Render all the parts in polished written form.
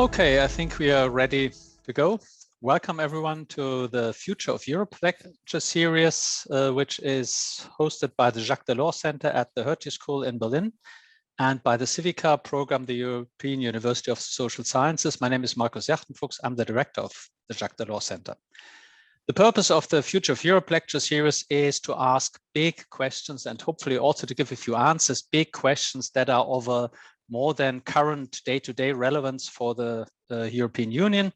Okay, I think we are ready to go. Welcome everyone to the Future of Europe lecture series, which is hosted by the Jacques Delors Center at the Hertie School in Berlin and by the Civica program, the European University of Social Sciences. My name is Markus Jachtenfuchs. I'm the director of the Jacques Delors Center. The purpose of the Future of Europe lecture series is to ask big questions and hopefully also to give a few answers, big questions that are of a more than current day-to-day relevance for the European Union.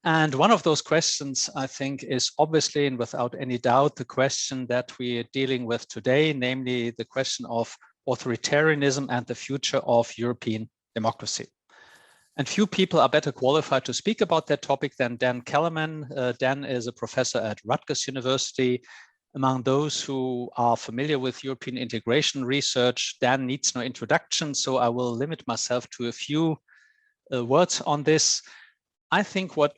And one of those questions, I think, is obviously and without any doubt the question that we are dealing with today, namely the question of authoritarianism and the future of European democracy. And few people are better qualified to speak about that topic than Dan Kellerman. Dan is a professor at Rutgers University. Among those who are familiar with European integration research, Dan needs no introduction, so I will limit myself to a few words on this. I think what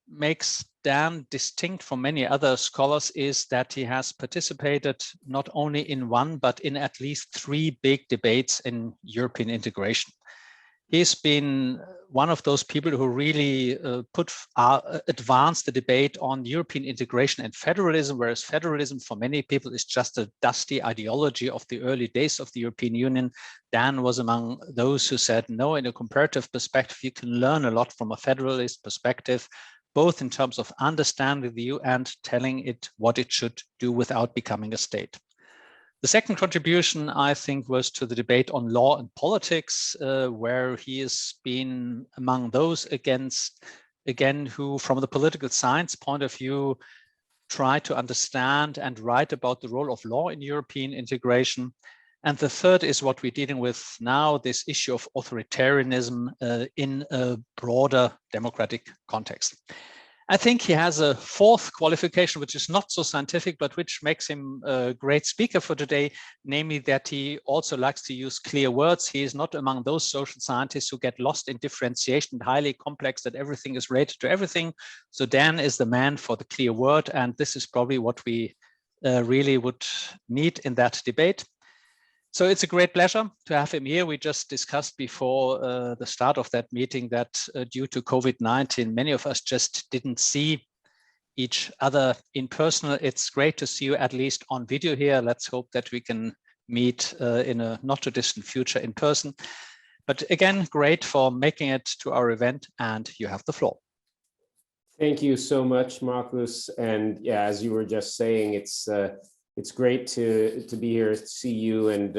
makes Dan distinct from many other scholars is that he has participated not only in one, but in at least 3 big debates in European integration. He's been one of those people who really advanced the debate on European integration and federalism, whereas federalism for many people is just a dusty ideology of the early days of the European Union. Dan was among those who said, no, in a comparative perspective, you can learn a lot from a federalist perspective, both in terms of understanding the EU and telling it what it should do without becoming a state. The second contribution, I think, was to the debate on law and politics, where he has been among those who, from the political science point of view, try to understand and write about the role of law in European integration. And the third is what we're dealing with now, this issue of authoritarianism in a broader democratic context. I think he has a fourth qualification, which is not so scientific, but which makes him a great speaker for today, namely that he also likes to use clear words. He is not among those social scientists who get lost in differentiation, highly complex, that everything is related to everything. So Dan is the man for the clear word, and this is probably what we really would need in that debate. So it's a great pleasure to have him here. We just discussed before the start of that meeting that due to COVID-19, many of us just didn't see each other in person. It's great to see you at least on video here. Let's hope that we can meet in a not too distant future in person. But again, great for making it to our event, and you have the floor. Thank you so much, Markus. And yeah, as you were just saying, it's great to be here, to see you, and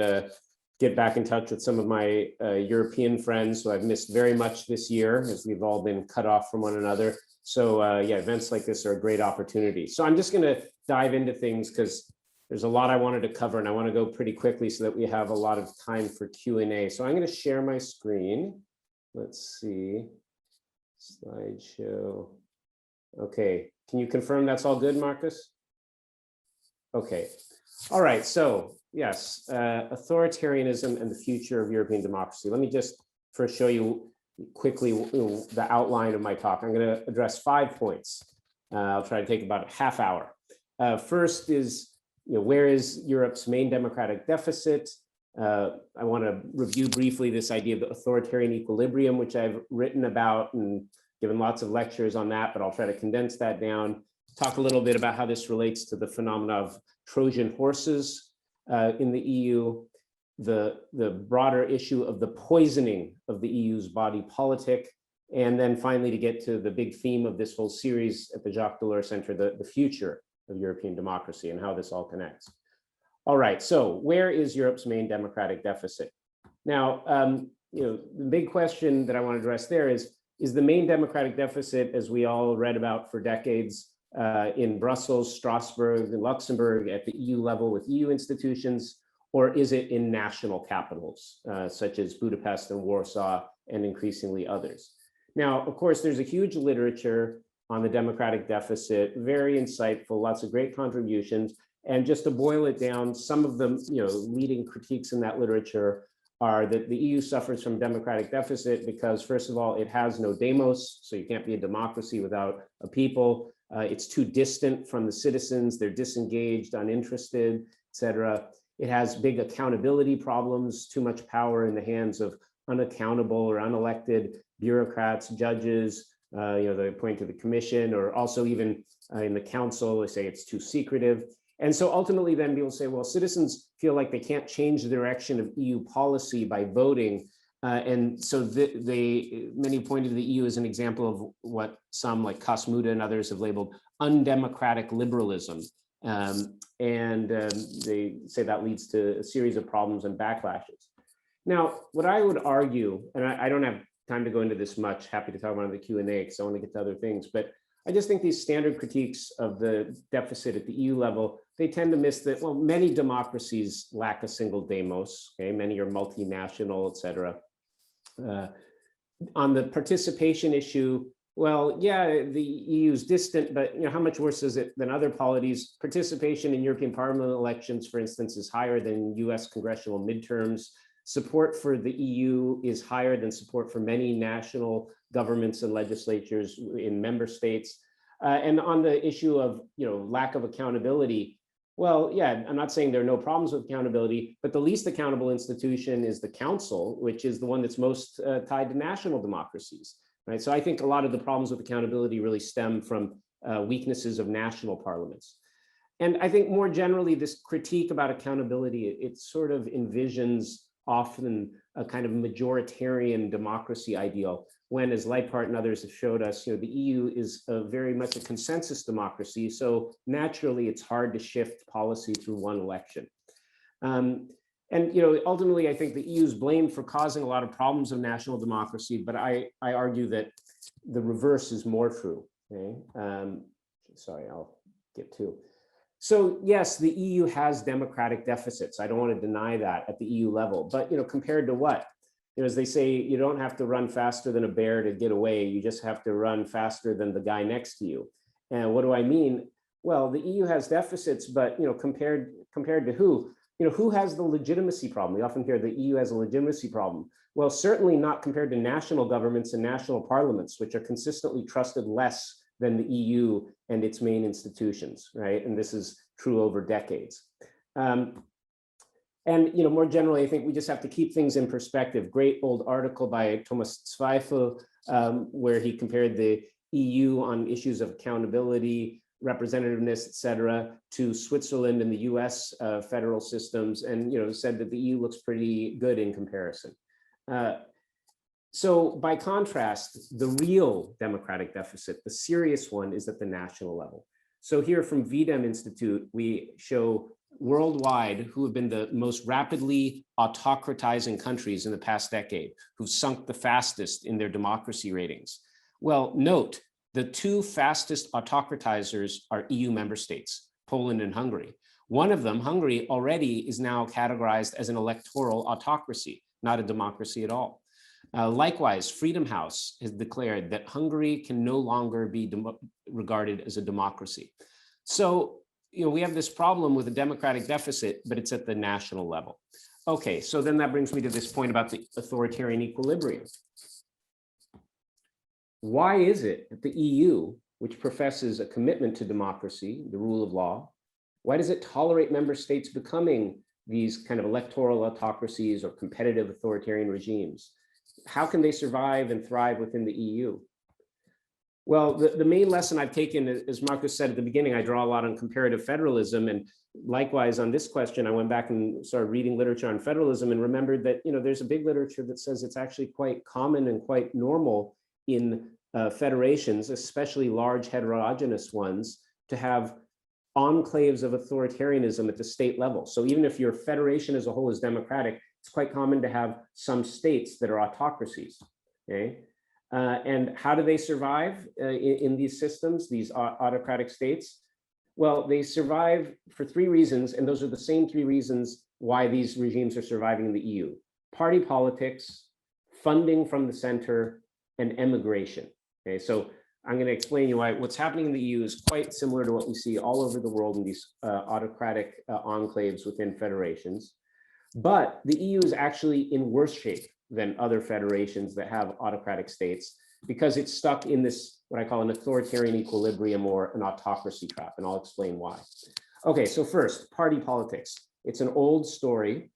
get back in touch with some of my European friends who I've missed very much this year, as we've all been cut off from one another. So yeah, events like this are a great opportunity. So I'm just going to dive into things because there's a lot I wanted to cover, and I want to go pretty quickly so that we have a lot of time for Q&A. So I'm going to share my screen. Let's see. Slideshow. Okay. Can you confirm that's all good, Marcus? Okay. All right. So yes, authoritarianism and the future of European democracy. Let me just first show you quickly the outline of my talk. I'm going to address 5 points. I'll try to take about a half hour. First is, where is Europe's main democratic deficit? I want to review briefly this idea of the authoritarian equilibrium, which I've written about and given lots of lectures on that, but I'll try to condense that down. Talk a little bit about how this relates to the phenomena of Trojan horses in the EU, the broader issue of the poisoning of the EU's body politic, and then finally to get to the big theme of this whole series at the Jacques Delors Center, the future of European democracy and how this all connects. All right, so where is Europe's main democratic deficit? Now, the big question that I want to address there is the main democratic deficit, as we all read about for decades, in Brussels, Strasbourg, and Luxembourg at the EU level with EU institutions, or is it in national capitals, such as Budapest and Warsaw, and increasingly others? Now, of course, there's a huge literature on the democratic deficit, very insightful, lots of great contributions. And just to boil it down, some of the leading critiques in that literature are that the EU suffers from democratic deficit because, first of all, it has no demos, so you can't be a democracy without a people. It's too distant from the citizens, they're disengaged, uninterested, etc. It has big accountability problems, too much power in the hands of unaccountable or unelected bureaucrats, judges, they appoint to the commission, or also even in the council, they say it's too secretive. And so ultimately then people say, well, citizens feel like they can't change the direction of EU policy by voting. And so many pointed to the EU as an example of what some like Kasmuda and others have labeled undemocratic liberalism. They say that leads to a series of problems and backlashes. Now, what I would argue, and I don't have time to go into this much, happy to talk about it in the Q&A because I want to get to other things, but I just think these standard critiques of the deficit at the EU level, they tend to miss that, well, many democracies lack a single demos, okay? Many are multinational, et cetera. On the participation issue, well, yeah, the EU is distant, but how much worse is it than other polities? Participation in European Parliament elections, for instance, is higher than US congressional midterms. Support for the EU is higher than support for many national governments and legislatures in member states. And on the issue of lack of accountability, well, yeah, I'm not saying there are no problems with accountability, but the least accountable institution is the Council, which is the one that's most tied to national democracies, right? So I think a lot of the problems with accountability really stem from weaknesses of national parliaments. And I think more generally, this critique about accountability, it sort of envisions often a kind of majoritarian democracy ideal, when, as Leipart and others have showed us, the EU is very much a consensus democracy. So naturally, it's hard to shift policy through one election. And ultimately, I think the EU is blamed for causing a lot of problems of national democracy, but I argue that the reverse is more true. Okay? Sorry, I'll get to. So yes, the EU has democratic deficits. I don't want to deny that at the EU level, but compared to what? As they say, you don't have to run faster than a bear to get away. You just have to run faster than the guy next to you. And what do I mean? Well, the EU has deficits, but compared to who? Who has the legitimacy problem? We often hear the EU has a legitimacy problem. Well, certainly not compared to national governments and national parliaments, which are consistently trusted less than the EU and its main institutions, right? And this is true over decades. And more generally, I think we just have to keep things in perspective. Great old article by Thomas Zweifel, where he compared the EU on issues of accountability, representativeness, et cetera, to Switzerland and the US federal systems, and said that the EU looks pretty good in comparison. So by contrast, the real democratic deficit, the serious one, is at the national level. So here from VDEM Institute, we show worldwide who have been the most rapidly autocratizing countries in the past decade, who've sunk the fastest in their democracy ratings. Well, note, the two fastest autocratizers are EU member states, Poland and Hungary. One of them, Hungary, already is now categorized as an electoral autocracy, not a democracy at all. Likewise, Freedom House has declared that Hungary can no longer be regarded as a democracy. So, we have this problem with a democratic deficit, but it's at the national level. Okay, so then that brings me to this point about the authoritarian equilibrium. Why is it that the EU, which professes a commitment to democracy, the rule of law, why does it tolerate member states becoming these kind of electoral autocracies or competitive authoritarian regimes? How can they survive and thrive within the EU? Well, the main lesson I've taken, as Marcus said at the beginning, I draw a lot on comparative federalism. And likewise, on this question, I went back and started reading literature on federalism and remembered that there's a big literature that says it's actually quite common and quite normal in federations, especially large heterogeneous ones, to have enclaves of authoritarianism at the state level. So even if your federation as a whole is democratic, it's quite common to have some states that are autocracies, okay? And how do they survive in these systems, these autocratic states? Well, they survive for three reasons, and those are the same three reasons why these regimes are surviving in the EU. Party politics, funding from the center, and emigration. Okay, so I'm going to explain you why what's happening in the EU is quite similar to what we see all over the world in these autocratic enclaves within federations. But the EU is actually in worse shape than other federations that have autocratic states, because it's stuck in this, what I call an authoritarian equilibrium or an autocracy trap, and I'll explain why. Okay, so first, party politics. It's an old story.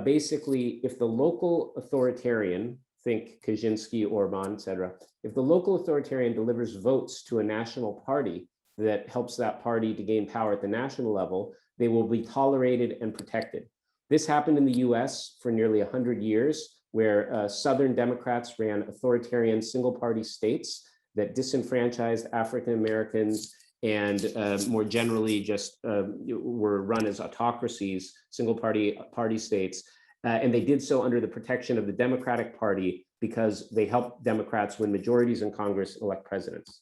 Basically, if the local authoritarian think Kaczynski, Orban, etc. If the local authoritarian delivers votes to a national party that helps that party to gain power at the national level, they will be tolerated and protected. This happened in the US for nearly 100 years, where Southern Democrats ran authoritarian single-party states that disenfranchised African Americans and more generally just were run as autocracies, single-party states. And they did so under the protection of the Democratic Party because they helped Democrats win majorities in Congress, elect presidents.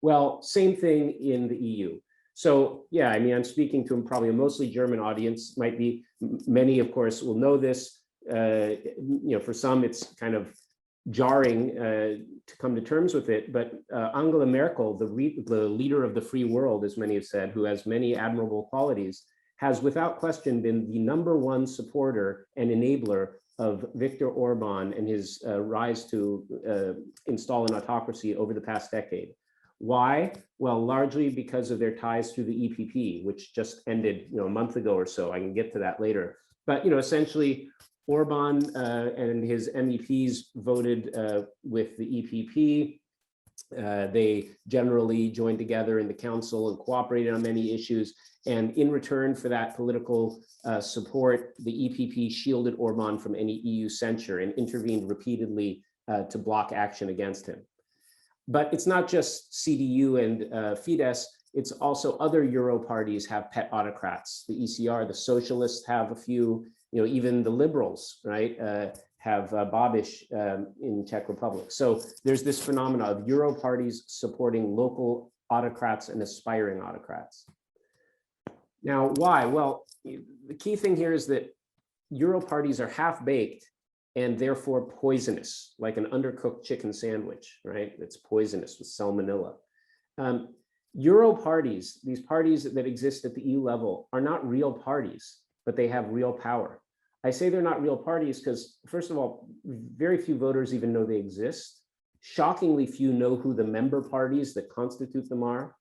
Well, same thing in the EU. So yeah, I mean, I'm speaking to probably a mostly German audience, might be, many of course will know this. For some it's kind of jarring to come to terms with it, but Angela Merkel, the leader of the free world, as many have said, who has many admirable qualities, has without question been the #1 supporter and enabler of Viktor Orban and his rise to install an autocracy over the past decade. Why? Well, largely because of their ties through the EPP, which just ended a month ago or so. I can get to that later. But essentially, Orban and his MEPs voted with the EPP. They generally joined together in the council and cooperated on many issues. And in return for that political support, the EPP shielded Orban from any EU censure and intervened repeatedly to block action against him. But it's not just CDU and Fidesz, it's also other Euro parties have pet autocrats. The ECR, the socialists have a few, even the liberals, right, have Babiš in Czech Republic. So there's this phenomena of Euro parties supporting local autocrats and aspiring autocrats. Now, why? Well, the key thing here is that Euro parties are half-baked and therefore poisonous, like an undercooked chicken sandwich, right? It's poisonous with salmonella. Euro parties, these parties that exist at the EU level, are not real parties, but they have real power. I say they're not real parties because, first of all, very few voters even know they exist. Shockingly few know who the member parties that constitute them are.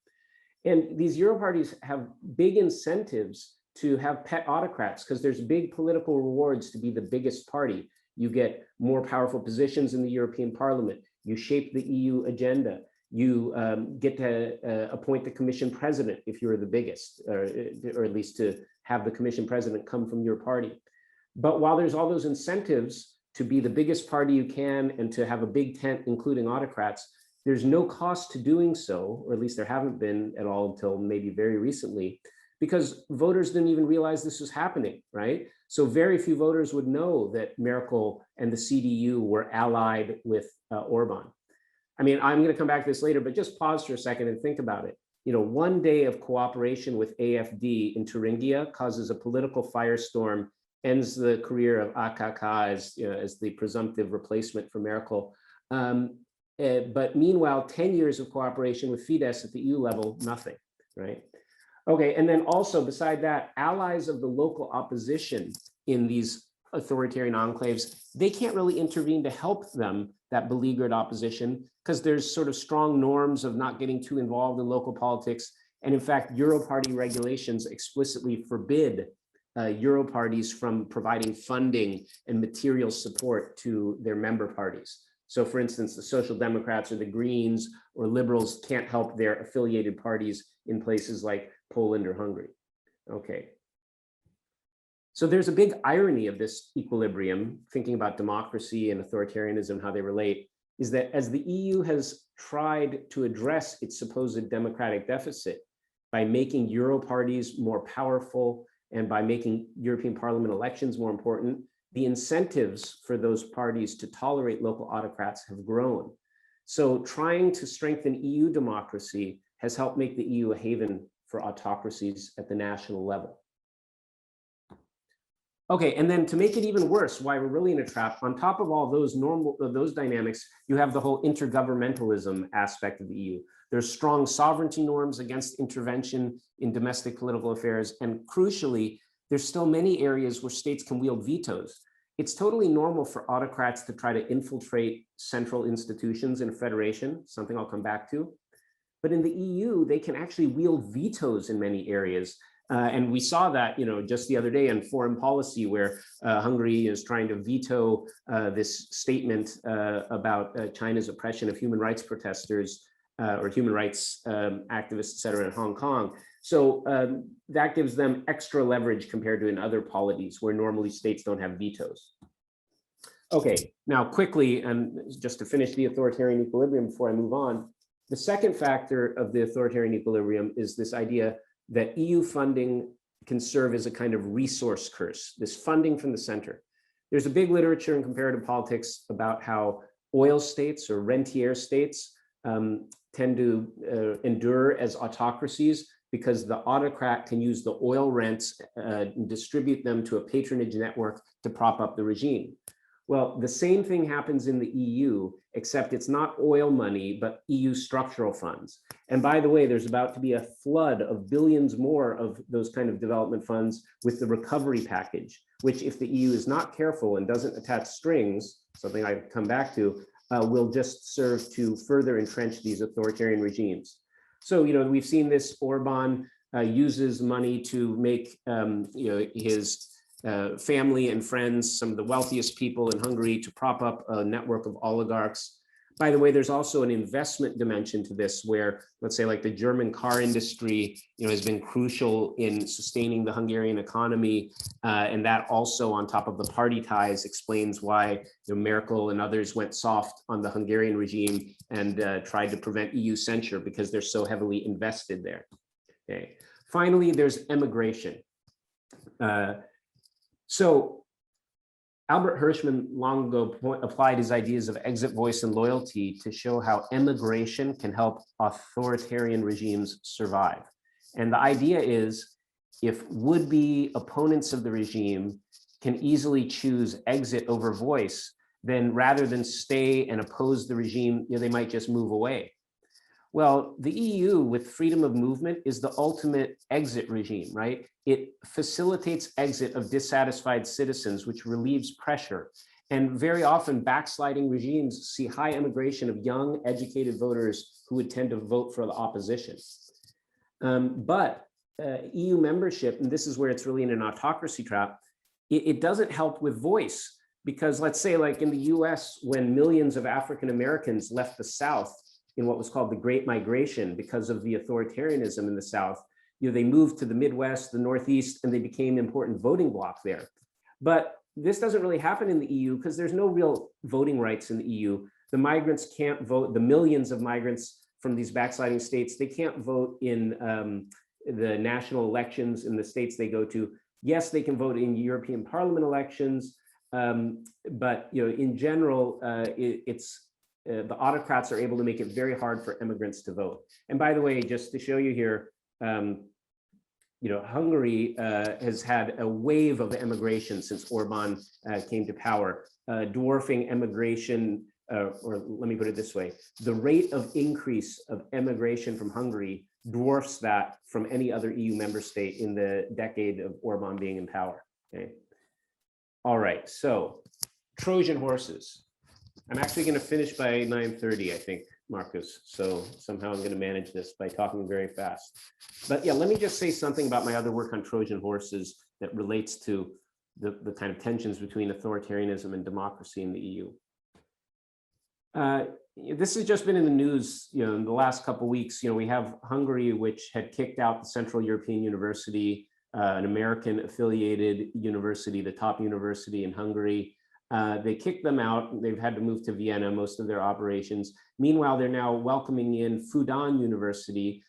And these Euro parties have big incentives to have pet autocrats because there's big political rewards to be the biggest party. You get more powerful positions in the European Parliament. You shape the EU agenda. You get to appoint the Commission president if you're the biggest, or at least to have the Commission president come from your party. But while there's all those incentives to be the biggest party you can and to have a big tent, including autocrats, there's no cost to doing so, or at least there haven't been at all until maybe very recently, because voters didn't even realize this was happening, right? So very few voters would know that Merkel and the CDU were allied with Orban. I mean, I'm going to come back to this later, but just pause for a second and think about it. One day of cooperation with AfD in Thuringia causes a political firestorm, ends the career of AKK as the presumptive replacement for Merkel. But meanwhile, 10 years of cooperation with Fidesz at the EU level, nothing, right? Okay, and then also beside that, allies of the local opposition in these authoritarian enclaves, they can't really intervene to help them, that beleaguered opposition, because there's sort of strong norms of not getting too involved in local politics. And in fact, Euro party regulations explicitly forbid Euro parties from providing funding and material support to their member parties. So for instance, the Social Democrats or the Greens or Liberals can't help their affiliated parties in places like Poland or Hungary. Okay. So there's a big irony of this equilibrium, thinking about democracy and authoritarianism, how they relate, is that as the EU has tried to address its supposed democratic deficit by making Euro parties more powerful and by making European Parliament elections more important, the incentives for those parties to tolerate local autocrats have grown. So trying to strengthen EU democracy has helped make the EU a haven for autocracies at the national level. Okay, and then to make it even worse, why we're really in a trap, on top of all those dynamics, you have the whole intergovernmentalism aspect of the EU. There's strong sovereignty norms against intervention in domestic political affairs, and crucially, there's still many areas where states can wield vetoes. It's totally normal for autocrats to try to infiltrate central institutions in a federation, something I'll come back to. But in the EU, they can actually wield vetoes in many areas And we saw that, just the other day in foreign policy, where Hungary is trying to veto this statement about China's oppression of human rights protesters or human rights activists, et cetera, in Hong Kong. So that gives them extra leverage compared to in other polities where normally states don't have vetoes. Okay, now quickly, and just to finish the authoritarian equilibrium before I move on, the second factor of the authoritarian equilibrium is this idea that EU funding can serve as a kind of resource curse, this funding from the center. There's a big literature in comparative politics about how oil states or rentier states tend to endure as autocracies because the autocrat can use the oil rents and distribute them to a patronage network to prop up the regime. Well, the same thing happens in the EU, except it's not oil money, but EU structural funds. And by the way, there's about to be a flood of billions more of those kind of development funds with the recovery package, which if the EU is not careful and doesn't attach strings, something I come back to, will just serve to further entrench these authoritarian regimes. So, we've seen this. Orban uses money to make, his family and friends, some of the wealthiest people in Hungary, to prop up a network of oligarchs. By the way, there's also an investment dimension to this where, let's say, like the German car industry, has been crucial in sustaining the Hungarian economy. And that also, on top of the party ties, explains why Merkel and others went soft on the Hungarian regime and tried to prevent EU censure because they're so heavily invested there. Okay. Finally, there's emigration. So Albert Hirschman long ago applied his ideas of exit, voice, and loyalty to show how emigration can help authoritarian regimes survive. And the idea is, if would-be opponents of the regime can easily choose exit over voice, then rather than stay and oppose the regime, they might just move away. Well, the EU with freedom of movement is the ultimate exit regime, right? It facilitates exit of dissatisfied citizens, which relieves pressure. And very often backsliding regimes see high immigration of young, educated voters who would tend to vote for the opposition. But EU membership, and this is where it's really in an autocracy trap, it doesn't help with voice. Because let's say like in the US, when millions of African Americans left the South, in what was called the Great Migration because of the authoritarianism in the South, they moved to the Midwest, the Northeast, and they became important voting bloc there. But this doesn't really happen in the EU because there's no real voting rights in the EU. The migrants can't vote, the millions of migrants from these backsliding states, they can't vote in the national elections in the states they go to. Yes, they can vote in European Parliament elections, but in general, the autocrats are able to make it very hard for immigrants to vote. And by the way, just to show you here, Hungary has had a wave of immigration since Orban came to power, dwarfing immigration, or let me put it this way, the rate of increase of immigration from Hungary dwarfs that from any other EU member state in the decade of Orban being in power. Okay. All right, so Trojan horses. I'm actually going to finish by 9:30, I think, Marcus. So somehow I'm going to manage this by talking very fast. But yeah, let me just say something about my other work on Trojan horses that relates to the kind of tensions between authoritarianism and democracy in the EU. This has just been in the news, in the last couple of weeks. We have Hungary, which had kicked out the Central European University, an American affiliated university, the top university in Hungary. They kicked them out. They've had to move to Vienna, most of their operations. Meanwhile, they're now welcoming in Fudan University,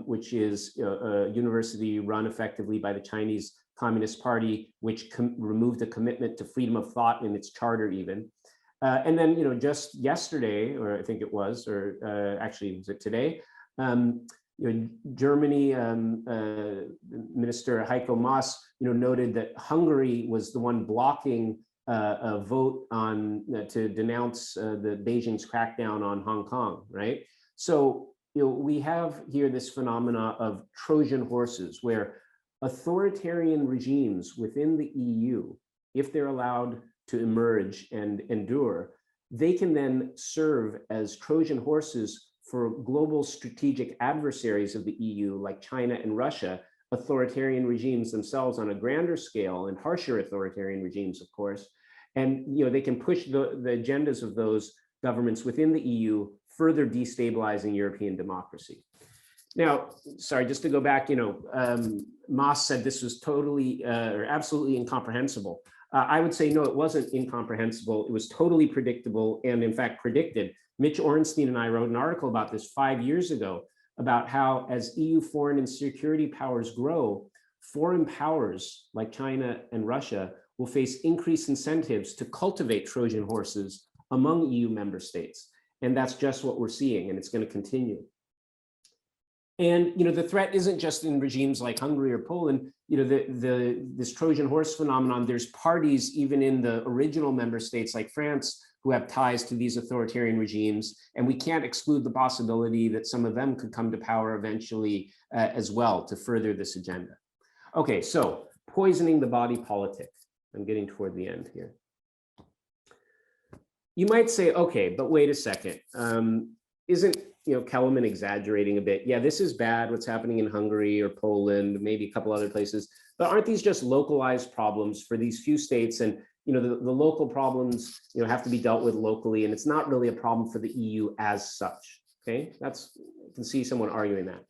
which is a university run effectively by the Chinese Communist Party, which removed a commitment to freedom of thought in its charter even. And then, just yesterday, or I think it was, or actually was it today, Germany Minister Heiko Maas, noted that Hungary was the one blocking a vote on to denounce the Beijing's crackdown on Hong Kong, right? So we have here this phenomena of Trojan horses, where authoritarian regimes within the EU, if they're allowed to emerge and endure, they can then serve as Trojan horses for global strategic adversaries of the EU, like China and Russia, authoritarian regimes themselves on a grander scale, and harsher authoritarian regimes, of course. And they can push the agendas of those governments within the EU, further destabilizing European democracy. Now, sorry, just to go back, Moss said this was totally or absolutely incomprehensible. I would say, no, it wasn't incomprehensible. It was totally predictable and, in fact, predicted. Mitch Orenstein and I wrote an article about this 5 years ago about how, as EU foreign and security powers grow, foreign powers like China and Russia will face increased incentives to cultivate Trojan horses among EU member states. And that's just what we're seeing, and it's going to continue. And the threat isn't just in regimes like Hungary or Poland. This Trojan horse phenomenon, there's parties even in the original member states like France who have ties to these authoritarian regimes, and we can't exclude the possibility that some of them could come to power eventually as well to further this agenda. Okay, so poisoning the body politic. I'm getting toward the end here. You might say, okay, but wait a second. Isn't Kellerman exaggerating a bit? Yeah, this is bad, what's happening in Hungary or Poland, maybe a couple other places, but aren't these just localized problems for these few states? And the local problems have to be dealt with locally, and it's not really a problem for the EU as such. Okay, I can see someone arguing that.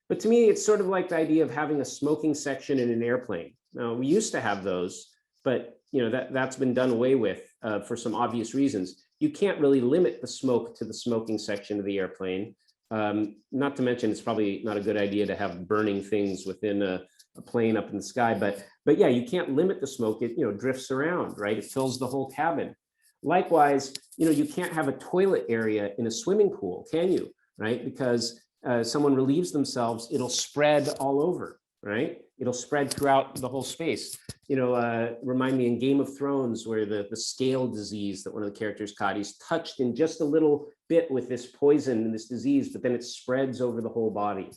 But to me, it's sort of like the idea of having a smoking section in an airplane. Now, we used to have those, but that's been done away with for some obvious reasons. You can't really limit the smoke to the smoking section of the airplane. Not to mention, it's probably not a good idea to have burning things within a plane up in the sky. But yeah, you can't limit the smoke. It drifts around, right? It fills the whole cabin. Likewise, you can't have a toilet area in a swimming pool, can you? Right? Because someone relieves themselves, it'll spread all over, right? It'll spread throughout the whole space. Remind me in Game of Thrones where the scale disease that one of the characters caught, he's touched in just a little bit with this poison and this disease, but then it spreads over the whole body.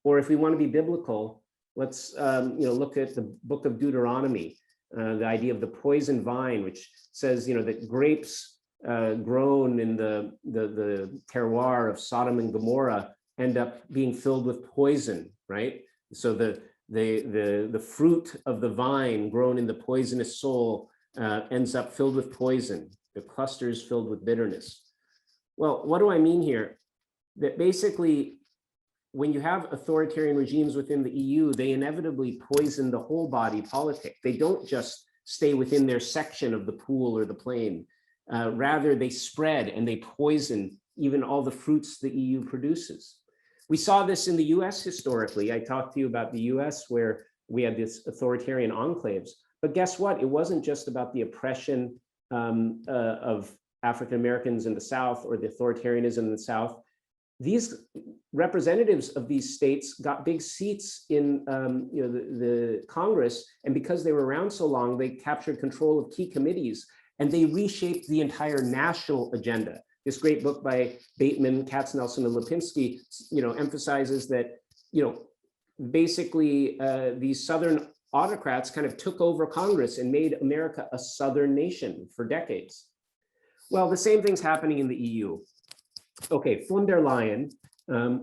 Or if we want to be biblical, let's look at the book of Deuteronomy, the idea of the poison vine, which says that grapes grown in the terroir of Sodom and Gomorrah end up being filled with poison, right? So the fruit of the vine grown in the poisonous soul ends up filled with poison. The clusters filled with bitterness. Well, what do I mean here? That basically, when you have authoritarian regimes within the EU, they inevitably poison the whole body politic. They don't just stay within their section of the pool or the plane. Rather, they spread and they poison even all the fruits the EU produces. We saw this in the US historically. I talked to you about the US where we had this authoritarian enclaves. But guess what? It wasn't just about the oppression of African Americans in the South or the authoritarianism in the South. These representatives of these states got big seats in the Congress, and because they were around so long, they captured control of key committees, and they reshaped the entire national agenda. This great book by Bateman, Katznelson, and Lipinski, emphasizes that, basically these Southern autocrats kind of took over Congress and made America a Southern nation for decades. Well, the same thing's happening in the EU. Okay, von der Leyen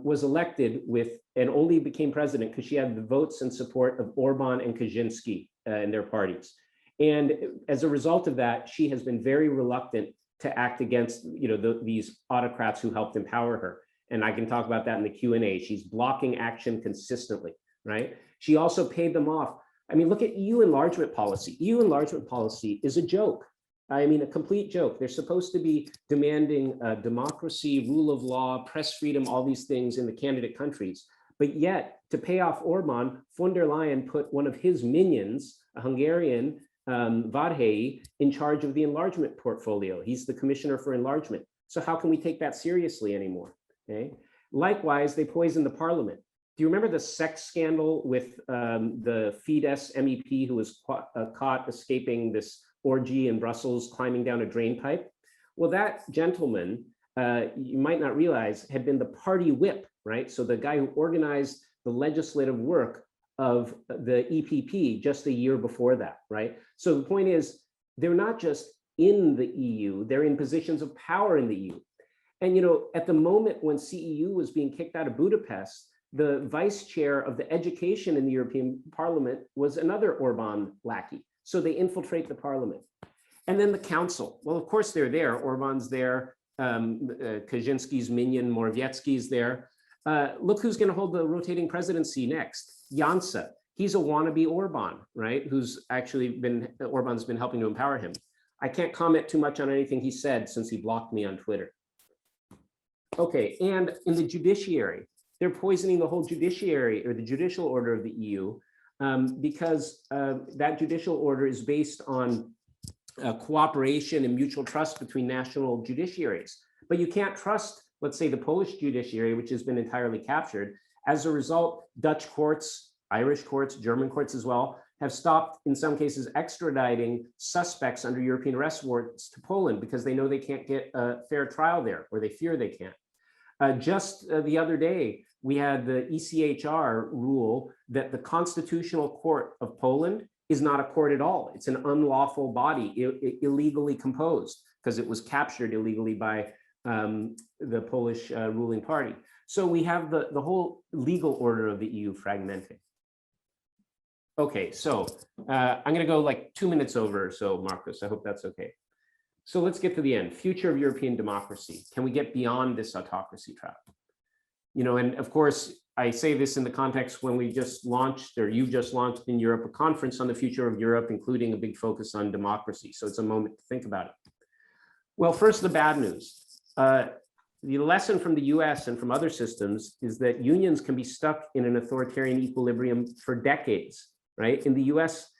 was elected with and only became president because she had the votes and support of Orban and Kaczynski and their parties. And as a result of that, she has been very reluctant to act against these autocrats who helped empower her. And I can talk about that in the Q&A. She's blocking action consistently, right? She also paid them off. I mean, look at EU enlargement policy. EU enlargement policy is a joke. I mean, a complete joke. They're supposed to be demanding democracy, rule of law, press freedom, all these things in the candidate countries. But yet, to pay off Orban, von der Leyen put one of his minions, a Hungarian, Várhelyi, in charge of the enlargement portfolio. He's the commissioner for enlargement. So how can we take that seriously anymore? Okay. Likewise, they poisoned the parliament. Do you remember the sex scandal with the Fidesz MEP who was caught escaping this orgy in Brussels, climbing down a drain pipe? Well, that gentleman, you might not realize, had been the party whip, right? So the guy who organized the legislative work of the EPP just a year before that, right? So the point is, they're not just in the EU, they're in positions of power in the EU. And at the moment when CEU was being kicked out of Budapest, the vice chair of the education in the European Parliament was another Orban lackey. So they infiltrate the parliament. And then the council. Well, of course they're there. Orban's there. Kaczynski's minion, Morawiecki's there. Look who's going to hold the rotating presidency next. Jansa. He's a wannabe Orban, right? Who's actually Orban's been helping to empower him. I can't comment too much on anything he said since he blocked me on Twitter. Okay, and in the judiciary, they're poisoning the whole judiciary or the judicial order of the EU because that judicial order is based on cooperation and mutual trust between national judiciaries. But you can't trust, let's say, the Polish judiciary, which has been entirely captured. As a result, Dutch courts, Irish courts, German courts as well, have stopped, in some cases, extraditing suspects under European arrest warrants to Poland because they know they can't get a fair trial there, or they fear they can't. Just the other day, we had the ECHR rule that the Constitutional Court of Poland is not a court at all. It's an unlawful body, illegally composed, because it was captured illegally by the Polish ruling party. So we have the whole legal order of the EU fragmenting. Okay, so I'm going to go like 2 minutes over, so Marcus, I hope that's okay. So let's get to the end. Future of European democracy. Can we get beyond this autocracy trap? You know, and of course, I say this in the context when we just launched, or you just launched in Europe, a conference on the future of Europe, including a big focus on democracy. So it's a moment to think about it. Well, first, the bad news. The lesson from the US and from other systems is that unions can be stuck in an authoritarian equilibrium for decades, right? In the US,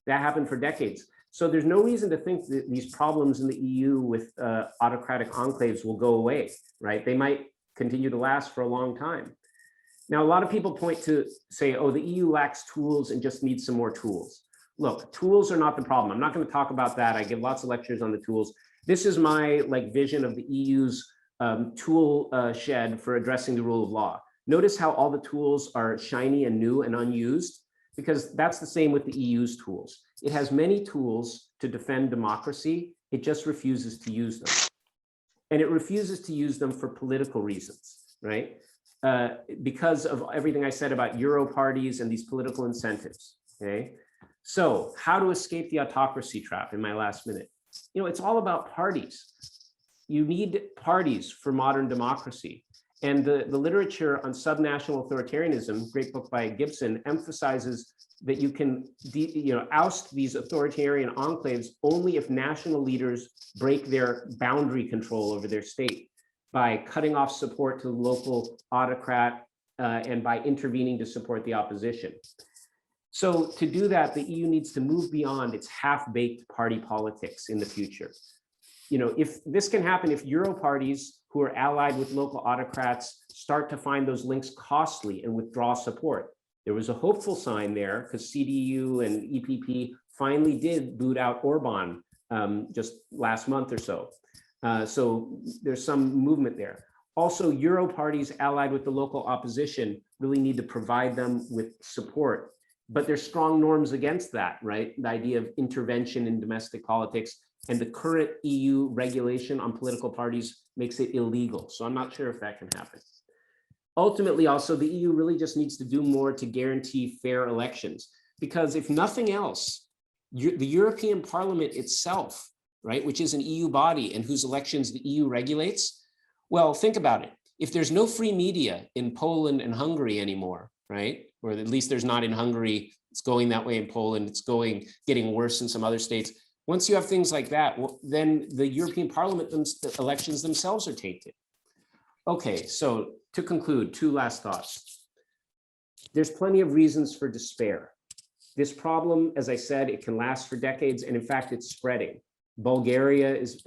that happened for decades. So there's no reason to think that these problems in the EU with autocratic enclaves will go away, right? They might continue to last for a long time. Now, a lot of people point to say, oh, the EU lacks tools and just needs some more tools. Look, tools are not the problem. I'm not going to talk about that. I give lots of lectures on the tools. This is my vision of the EU's tool shed for addressing the rule of law. Notice how all the tools are shiny and new and unused, because that's the same with the EU's tools. It has many tools to defend democracy. It just refuses to use them. And it refuses to use them for political reasons, right? Because of everything I said about Euro parties and these political incentives, okay? So how to escape the autocracy trap in my last minute? You know, it's all about parties. You need parties for modern democracy. And the literature on subnational authoritarianism, great book by Gibson, emphasizes that you can oust these authoritarian enclaves only if national leaders break their boundary control over their state by cutting off support to the local autocrat and by intervening to support the opposition. So to do that, the EU needs to move beyond its half-baked party politics in the future. You know, if this can happen, if Euro parties who are allied with local autocrats start to find those links costly and withdraw support. There was a hopeful sign there because CDU and EPP finally did boot out Orban just last month or so. So there's some movement there. Also, Euro parties allied with the local opposition really need to provide them with support. But there's strong norms against that, right? The idea of intervention in domestic politics, and the current EU regulation on political parties makes it illegal. So I'm not sure if that can happen. Ultimately, also, the EU really just needs to do more to guarantee fair elections, because if nothing else, the European Parliament itself, right, which is an EU body and whose elections the EU regulates, well, think about it. If there's no free media in Poland and Hungary anymore, right, or at least there's not in Hungary, it's going that way in Poland, it's getting worse in some other states. Once you have things like that, well, then the European Parliament elections themselves are tainted. Okay, so to conclude, two last thoughts. There's plenty of reasons for despair. This problem, as I said, it can last for decades, and in fact, it's spreading. Bulgaria is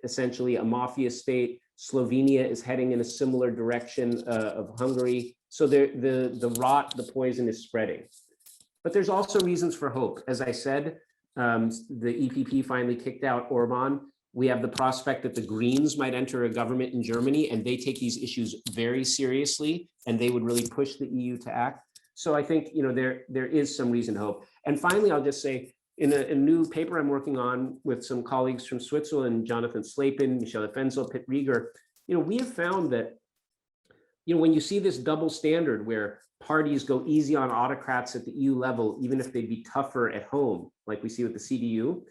essentially a mafia state. Slovenia is heading in a similar direction of Hungary. So the rot, the poison is spreading. But there's also reasons for hope. As I said, the EPP finally kicked out Orban. We have the prospect that the Greens might enter a government in Germany, and they take these issues very seriously, and they would really push the EU to act. So I think there is some reason to hope. And finally, I'll just say, in a new paper I'm working on with some colleagues from Switzerland, Jonathan Slapin, Michel Fenzel, Pitt Rieger, we have found that when you see this double standard where parties go easy on autocrats at the EU level, even if they'd be tougher at home, like we see with the CDU,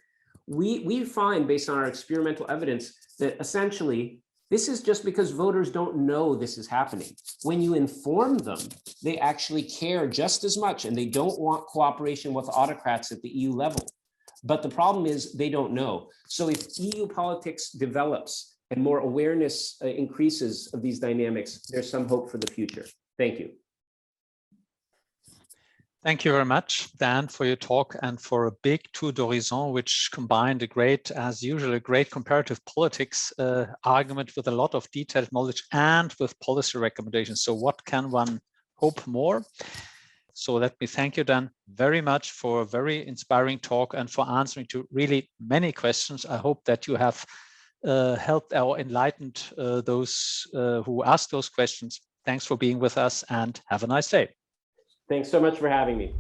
we find, based on our experimental evidence, that essentially this is just because voters don't know this is happening. When you inform them, they actually care just as much, and they don't want cooperation with autocrats at the EU level. But the problem is they don't know. So if EU politics develops and more awareness increases of these dynamics, there's some hope for the future. Thank you. Thank you very much, Dan, for your talk and for a big tour d'horizon, which combined a great, as usual, a great comparative politics argument with a lot of detailed knowledge and with policy recommendations. So what can one hope more? So let me thank you, Dan, very much for a very inspiring talk and for answering to really many questions. I hope that you have helped or enlightened those who asked those questions. Thanks for being with us and have a nice day. Thanks so much for having me.